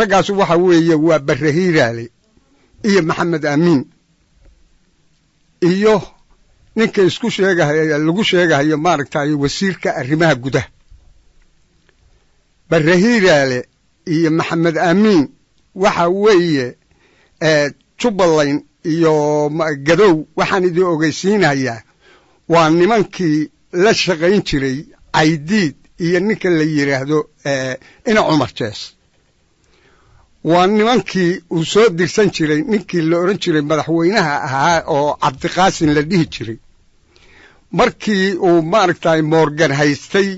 raggaas waxa weeye waa Barre Hiiraale iyo Maxamed Amiin iyo ninka isku sheegahay lagu sheegayo maaragtay wasiirka arrimaha gudaha Barre Hiiraale iyo Maxamed Amiin waxa weeye Jubbaland iyo Gadow waxaan idin ogeysiinayaa waa nimankii la shaqayn jiray Caydiid iyo ninka la yiraahdo ina Cumar Jees waa nimankii uu soo dirsan jiray ninkii la oran jiray madaxweynaha ahaa oo Cabdiqaasin la dhihi jiray markii uu maaragtay Morgan haystay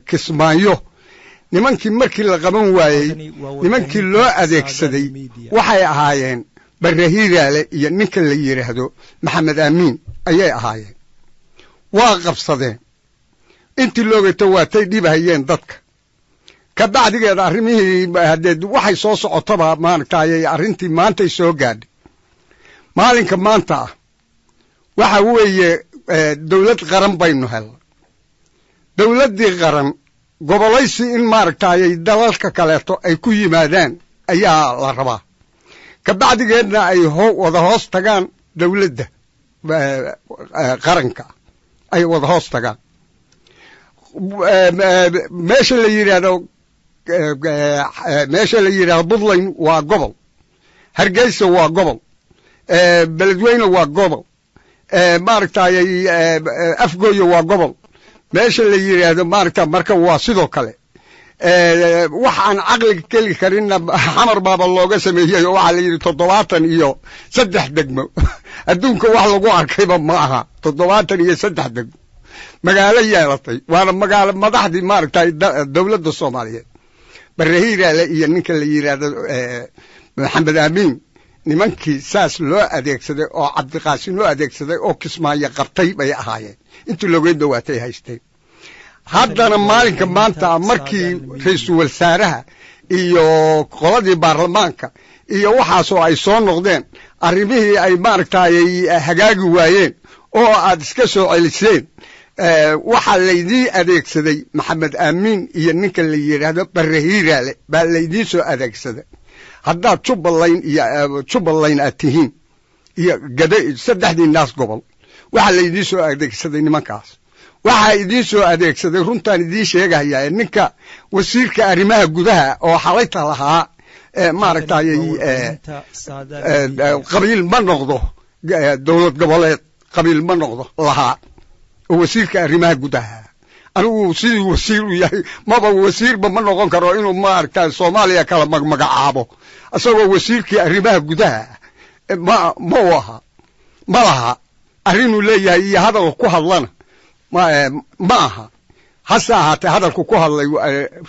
Kismaayo nimankii markii la qaban waayay nimankii loo adeegsaday waxay ahaayeen Barre Hiiraale iyo ninka la yiraahdo Maxamed Amiin ayay ahaayeen waa qabsadeen intii loogato waatay dhibahayeen dadka ka bacdigeeda arrimihii hadeed waxay soo socotaba maaragtay arrintii maanta soo gaadhay maalinka maanta waxa weeye dawlad qaran baynu helay dawladii qaran gobolaysi in maaragtay dalalka kaleeto ay ku yimaadaan ayaa la rabaa ka bacdigeedna ay wada hoos tagaan dawladda qaranka ay wada hoos tagaan meesha la yiraahdo Puntland waa gobol Hargeysa waa gobol Beledweyne waa gobol maaragtay Afgooye waa gobol meesha la yiraahdo maaragtay marka waa sidoo kale waxaan aqliga keli karin xamar baaba looga sameeyay oo waxa la yiri 73 degmo adduunka wax lagu arkayba ma aha 73 degmo magaalo yeelatay waana magaalo madaxdii maaragtay dawladda Soomaaliyeed Barre Hiiraale iyo ninka la yiraahdo Maxamed Amiin nimankii saas loo adeegsaday oo Cabdiqaasin loo adeegsaday oo Kismaayo qabtay bay ahaayeen intii looga dhawaatay haystay haddana maalinka maanta markii ra'iisul wasaaraha iyo qoladii baarlamaanka iyo waxaasoo ay soo noqdeen arrimihii ay maaragtay hagaagi waayeen oo aad iska soo celiseen waxa laydii adeegsaday Maxamed Amiin iyo ninka la yiraahdo Barre Hiiraale baa laydii soo adeegsaday haddaad Jubbaland aad tihiin iyo Gadow saddexdii naas gobol waxa laydii soo adeegsaday nimankaas waxa idin soo adeegsaday runtaan idin sheegaya ninka wasiirka arrimaha gudaha oo xalayta lahaa maaragtay qabiil ma noqdo dawlad goboleed qabiil ma noqdo lahaa wasiirka arrimaha gudaha anigu sidii wasiir u yahay maba wasiirba ma noqon karo inuu maaragtay Soomaaliya kala magacaabo asagoo wasiirkii arrimaha gudaha ma laha arrinuu leeyahay iyo hadal ku hadlana ma aha hase ahaatee hadalku ku hadlay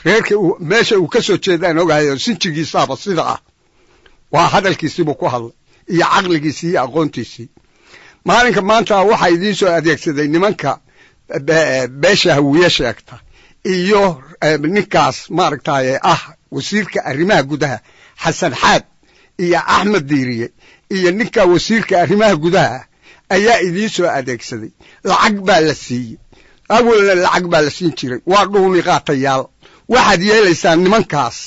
reerka meesha uu ka soo jeedaan ogahay sinjigiisaaba sida ah waa hadalkiisiiba ku hadlay iyo caqligiisii iyo aqoontiisii maalinka maanta waxa idin soo adeegsaday nimanka beesha hawiye sheegta iyo ninkaas maaragtay wasiirka arrimaha gudaha Xasan Xaad iyo Axmed Diiriye iyo ninka wasiirka arrimaha gudaha ayaa idin soo adeegsaday lacag baa la siiyay awalna lacag baa la siin jiray waa dhuuni qaatayaal waxaad yeelaysaan nimankaas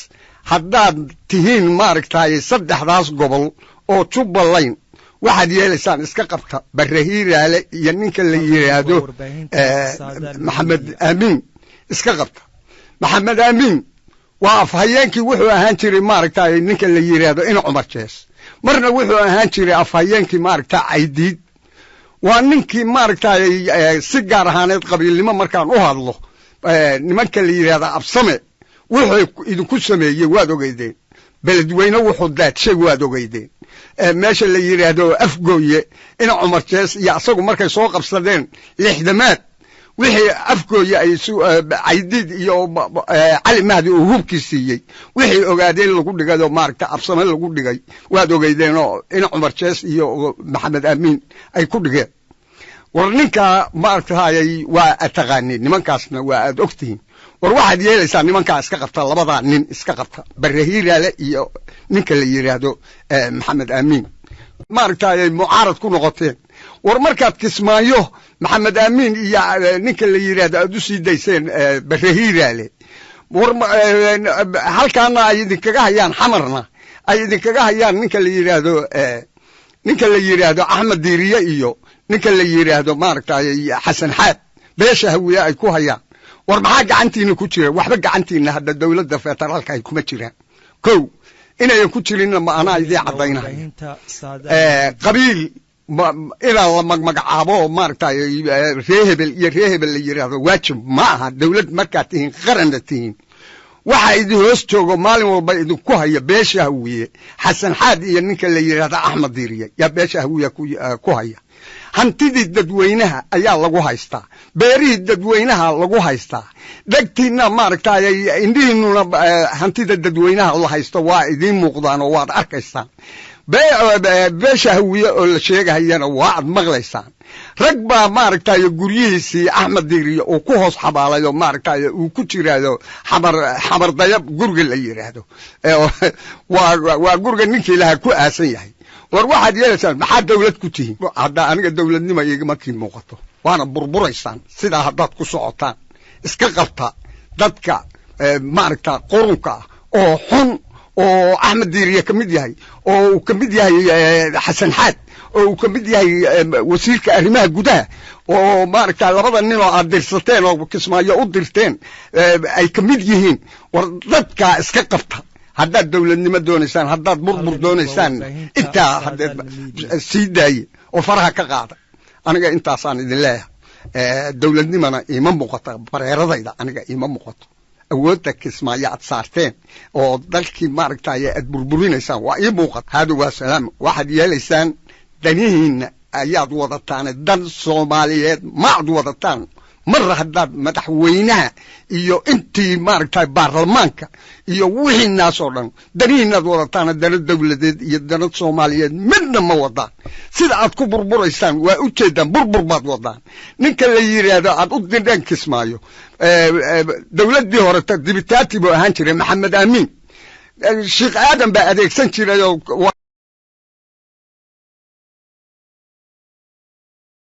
haddaad tihiin maaragtay saddexdaas gobol oo Jubbaland waxaad yeelaysaan iska qabta Barre Hiiraale iyo ninka la yiraahdo Maxamed Amiin iska qabta Maxamed Amiin waa afhayeenkii wuxuu ahaan jiray maaragtay ninka la yiraahdo ina Cumar Jees marna wuxuu ahaan jiray afhayeenkii maaragtay Caydiid waa ninkii maaragtay si gaar ahaaneed qabiilnimo markaan u hadlo nimanka la yiraahdo Absame wuxuu idinku sameeyay waad ogeydeen Beledweyne wuxuu daadshay waad ogeydeen meesha la yiraahdo Afgooye ina Cumar Jees iyo asagu markay soo qabsadeen lixdamaad wixii Afgooye ay Caydiid iyo Cali Mahdi uu hubkii siiyay wixii ogaadeen lagu dhigay maaragtay Absame lagu dhigay waad ogeydeen oo ina Cumar Jees iyo Maxamed Amiin ay ku dhigeen war ninka maaragtay waa ataqaaniin nimankaasna waa aad ogtihiin war waxaad yeelaysaa nimanka iska qabta labada nin iska qabta Barre Hiiraale iyo ninka la yiraahdo Maxamed Amiin maaragtay mucaarad ku noqoteen war markaad Kismaayo Maxamed Amiin iyo ninka la yiraahdo aad u sii dayseen Barre Hiiraale halkaana ay idinkaga hayaan xamarna ay idinkaga hayaan ninka la yiraahdo Axmed Diiriye iyo ninka la yiraahdo maaragtay Xasan Xaad beesha hawiye ay ku hayaan war maxaa gacantiina ku jira waxba gacantiina hadda dawladda federaalka ay kuma jiraan kow inay ku jirin ma ana idii cadaynahay qabiil ila la magacaabo maaragtay reehebel iyo reehebel la yiraahdo waajib ma aha dawlad markaa tihiin qaranatihiin waxa idin hoos joogo maalin walba idin ku haya beesha hawiye Xasan Xaad iyo ninka la yiraahdo Axmed Diiriye ya beesha hawiye ku haya hantidii dadweynaha ayaa lagu haystaa beerihii dadweynaha lagu haystaa dagtiina maaragtay indhihiinuna hantida dadweynaha la haysto waa idin muuqdaan oo waad arkaysaan beesha hawiye oo la sheegayana waad maqlaysaan rag baa maaragtay guryihiisii Axmed Diiriye oo ku hoos xabaalayo maaragtay uu ku jiraado xabar dayab guriga la yiraahdo waa guriga ninkii laha ku aasan yahay war waxaad yeelaysaan maxaa dawlad ku tihiin hadda aniga dawladnimo igama kiin muuqato waana burburaysaan sidaa haddaad ku socotaan iska qabta dadka maaragta qurunka oo xun oo Axmed Diiriye kamid yahay oo uu kamid yahay Xasan Xaad oo uu kamid yahay wasiirka arrimaha gudaha oo maaragta labada nin oo aad dirsateen oo Kismaayo u dirteen ay kamid yihiin war dadka iska qabta haddaad dawladnimo doonaysaan haddaad burbur doonaysaan intaa haddaad sii daaye oo faraha ka qaada aniga intaasaan idin leeyahay dawladnimana ima muuqato bareeradayda aniga ima muuqato awoodda Kismaayo aad saarteen oo dalkii maaragtay aad burburinaysaan waa ii muuqato hada waa salaam waxaad yeelaysaan danihiina ayaad wadataan dan Soomaaliyeed ma aad wadataan marra haddaad madaxweynaha iyo intii maaragtay baarlamaanka iyo wixii naas oo dhan danihiinaad wadataan dana dawladeed iyo dana Soomaaliyeed midna ma wadaan sida aad ku burburaysaan waa u jeedaan burbur baad wadaan ninka la yiraahdo aad u dindhan Kismaayo dawladdii hore dibitaati buu ahaan jiray Maxamed Amiin Sheekh Aadan baa adeegsan jiray oo